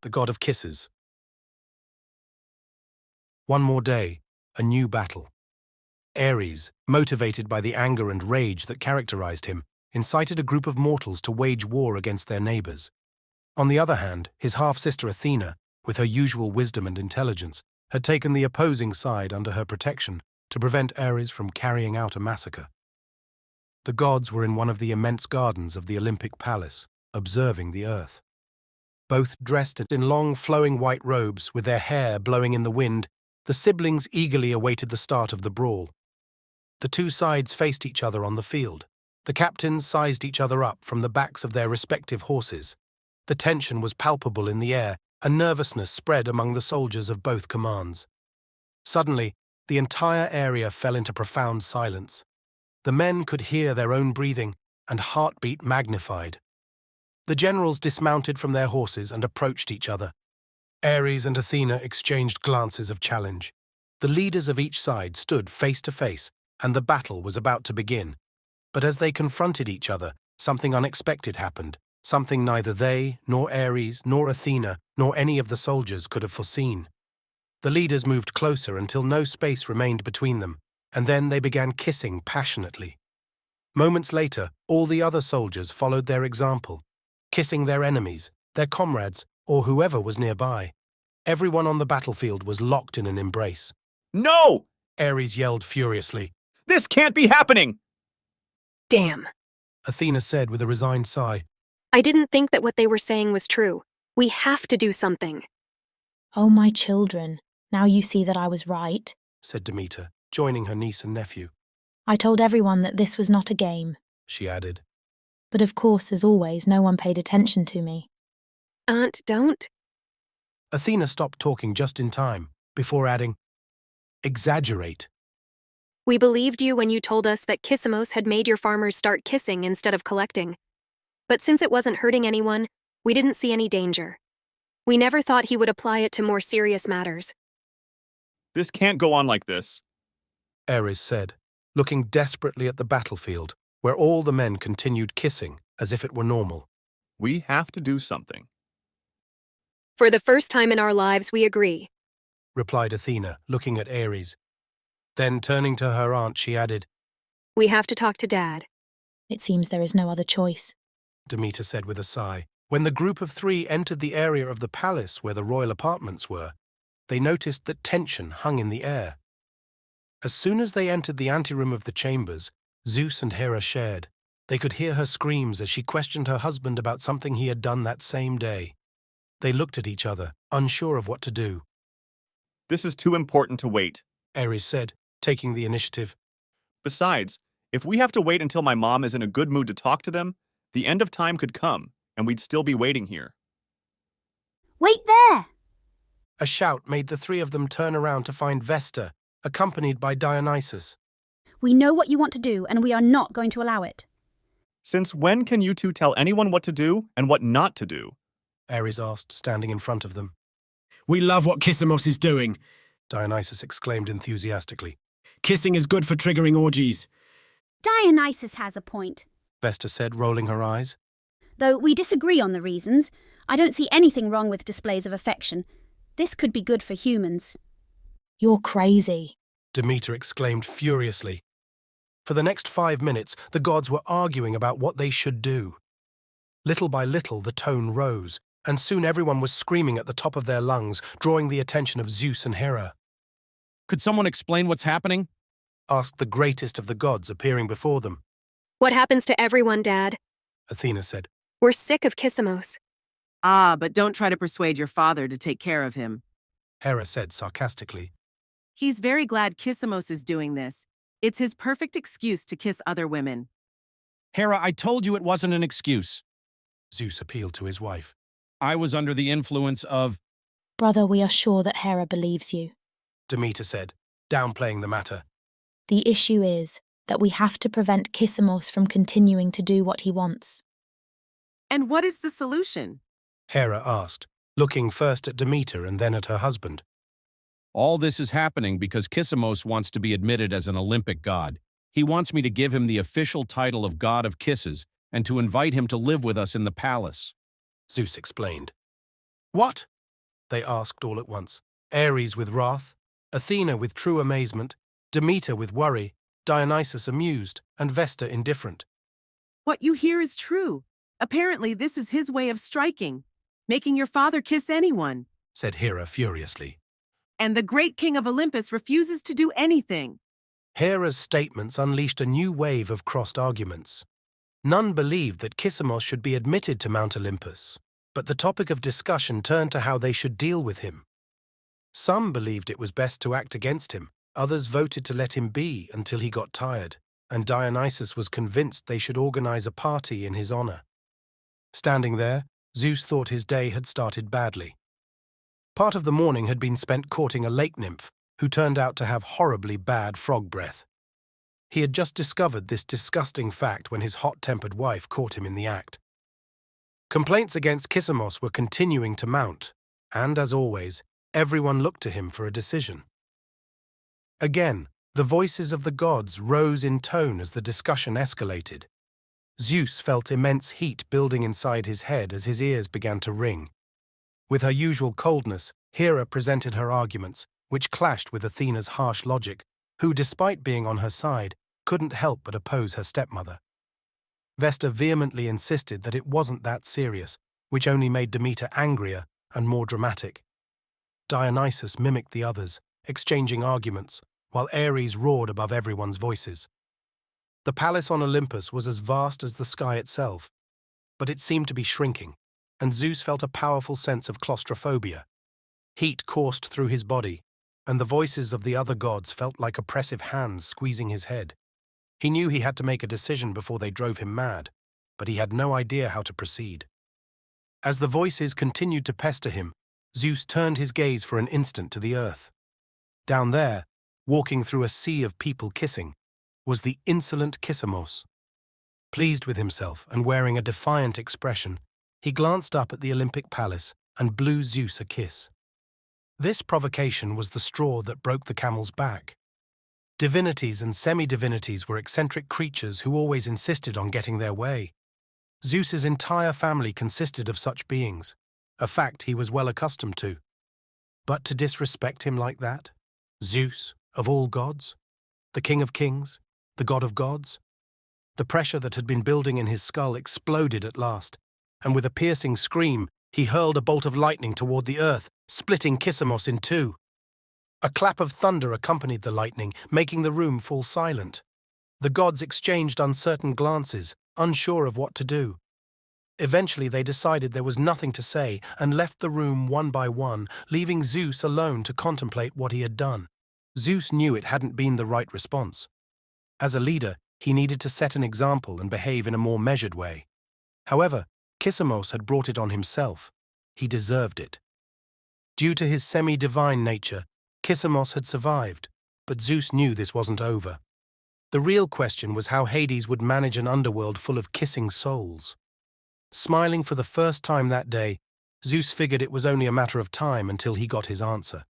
the god of kisses. One more day, a new battle. Ares, motivated by the anger and rage that characterized him, incited a group of mortals to wage war against their neighbors. On the other hand, his half-sister Athena, with her usual wisdom and intelligence, had taken the opposing side under her protection to prevent Ares from carrying out a massacre. The gods were in one of the immense gardens of the Olympic palace, observing the earth. Both dressed in long, flowing white robes, with their hair blowing in the wind, the siblings eagerly awaited the start of the brawl. The two sides faced each other on the field. The captains sized each other up from the backs of their respective horses. The tension was palpable in the air, and nervousness spread among the soldiers of both commands. Suddenly, the entire area fell into profound silence. The men could hear their own breathing, and heartbeat magnified. The generals dismounted from their horses and approached each other. Ares and Athena exchanged glances of challenge. The leaders of each side stood face to face, and the battle was about to begin. But as they confronted each other, something unexpected happened, something neither they, nor Ares, nor Athena, nor any of the soldiers could have foreseen. The leaders moved closer until no space remained between them, and then they began kissing passionately. Moments later, all the other soldiers followed their example, kissing their enemies, their comrades, or whoever was nearby. Everyone on the battlefield was locked in an embrace. No! Ares yelled furiously. This can't be happening! Damn. Athena said with a resigned sigh. I didn't think that what they were saying was true. We have to do something. Oh, my children, now you see that I was right, said Demeter, joining her niece and nephew. I told everyone that this was not a game. She added. But of course, as always, no one paid attention to me. Aunt, don't. Athena stopped talking just in time, before adding, exaggerate. We believed you when you told us that Kissamos had made your farmers start kissing instead of collecting. But since it wasn't hurting anyone, we didn't see any danger. We never thought he would apply it to more serious matters. This can't go on like this, Ares said, looking desperately at the battlefield, where all the men continued kissing as if it were normal. We have to do something. For the first time in our lives, we agree, replied Athena, looking at Ares. Then, turning to her aunt, she added, we have to talk to Dad. It seems there is no other choice, Demeter said with a sigh. When the group of three entered the area of the palace where the royal apartments were, they noticed that tension hung in the air. As soon as they entered the anteroom of the chambers, Zeus and Hera shared. They could hear her screams as she questioned her husband about something he had done that same day. They looked at each other, unsure of what to do. This is too important to wait, Ares said, taking the initiative. Besides, if we have to wait until my mom is in a good mood to talk to them, the end of time could come, and we'd still be waiting here. Wait there! A shout made the three of them turn around to find Vesta, accompanied by Dionysus. We know what you want to do, and we are not going to allow it. Since when can you two tell anyone what to do and what not to do? Ares asked, standing in front of them. We love what Kissamos is doing, Dionysus exclaimed enthusiastically. Kissing is good for triggering orgies. Dionysus has a point. Vesta said, rolling her eyes. Though we disagree on the reasons, I don't see anything wrong with displays of affection. This could be good for humans. You're crazy, Demeter exclaimed furiously. For the next 5 minutes, the gods were arguing about what they should do. Little by little, the tone rose, and soon everyone was screaming at the top of their lungs, drawing the attention of Zeus and Hera. Could someone explain what's happening? Asked the greatest of the gods appearing before them. What happens to everyone, Dad? Athena said. We're sick of Kissamos. Ah, but don't try to persuade your father to take care of him. Hera said sarcastically. He's very glad Kissamos is doing this. It's his perfect excuse to kiss other women. Hera, I told you it wasn't an excuse. Zeus appealed to his wife. I was under the influence of... Brother, we are sure that Hera believes you. Demeter said, downplaying the matter. The issue is that we have to prevent Kissamos from continuing to do what he wants. And what is the solution? Hera asked, looking first at Demeter and then at her husband. All this is happening because Kissamos wants to be admitted as an Olympic god. He wants me to give him the official title of God of Kisses and to invite him to live with us in the palace. Zeus explained. What? they asked all at once. Ares with wrath, Athena with true amazement, Demeter with worry, Dionysus amused, and Vesta indifferent. What you hear is true. Apparently, this is his way of striking, making your father kiss anyone, said Hera furiously. and the great king of Olympus refuses to do anything. Hera's statements unleashed a new wave of crossed arguments. None believed that Kissamos should be admitted to Mount Olympus, but the topic of discussion turned to how they should deal with him. Some believed it was best to act against him, others voted to let him be until he got tired, and Dionysus was convinced they should organize a party in his honor. Standing there, Zeus thought his day had started badly. Part of the morning had been spent courting a lake nymph, who turned out to have horribly bad frog breath. He had just discovered this disgusting fact when his hot-tempered wife caught him in the act. Complaints against Kissamos were continuing to mount, and, as always, everyone looked to him for a decision. Again, the voices of the gods rose in tone as the discussion escalated. Zeus felt immense heat building inside his head as his ears began to ring. With her usual coldness, Hera presented her arguments, which clashed with Athena's harsh logic, who, despite being on her side, couldn't help but oppose her stepmother. Vesta vehemently insisted that it wasn't that serious, which only made Demeter angrier and more dramatic. Dionysus mimicked the others, exchanging arguments, while Ares roared above everyone's voices. The palace on Olympus was as vast as the sky itself, but it seemed to be shrinking, and Zeus felt a powerful sense of claustrophobia. Heat coursed through his body, and the voices of the other gods felt like oppressive hands squeezing his head. He knew he had to make a decision before they drove him mad, but he had no idea how to proceed. As the voices continued to pester him, Zeus turned his gaze for an instant to the earth. Down there, walking through a sea of people kissing, was the insolent Kissamos. Pleased with himself and wearing a defiant expression, he glanced up at the Olympic palace and blew Zeus a kiss. This provocation was the straw that broke the camel's back. Divinities and semi-divinities were eccentric creatures who always insisted on getting their way. Zeus's entire family consisted of such beings, a fact he was well accustomed to. But to disrespect him like that? Zeus, of all gods? The king of kings? The god of gods? The pressure that had been building in his skull exploded at last, and with a piercing scream, he hurled a bolt of lightning toward the earth, splitting Kissamos in two. A clap of thunder accompanied the lightning, making the room fall silent. The gods exchanged uncertain glances, unsure of what to do. Eventually they decided there was nothing to say and left the room one by one, leaving Zeus alone to contemplate what he had done. Zeus knew it hadn't been the right response. As a leader, he needed to set an example and behave in a more measured way. However, Kissamos had brought it on himself. He deserved it. Due to his semi-divine nature, Kissamos had survived, but Zeus knew this wasn't over. The real question was how Hades would manage an underworld full of kissing souls. Smiling for the first time that day, Zeus figured it was only a matter of time until he got his answer.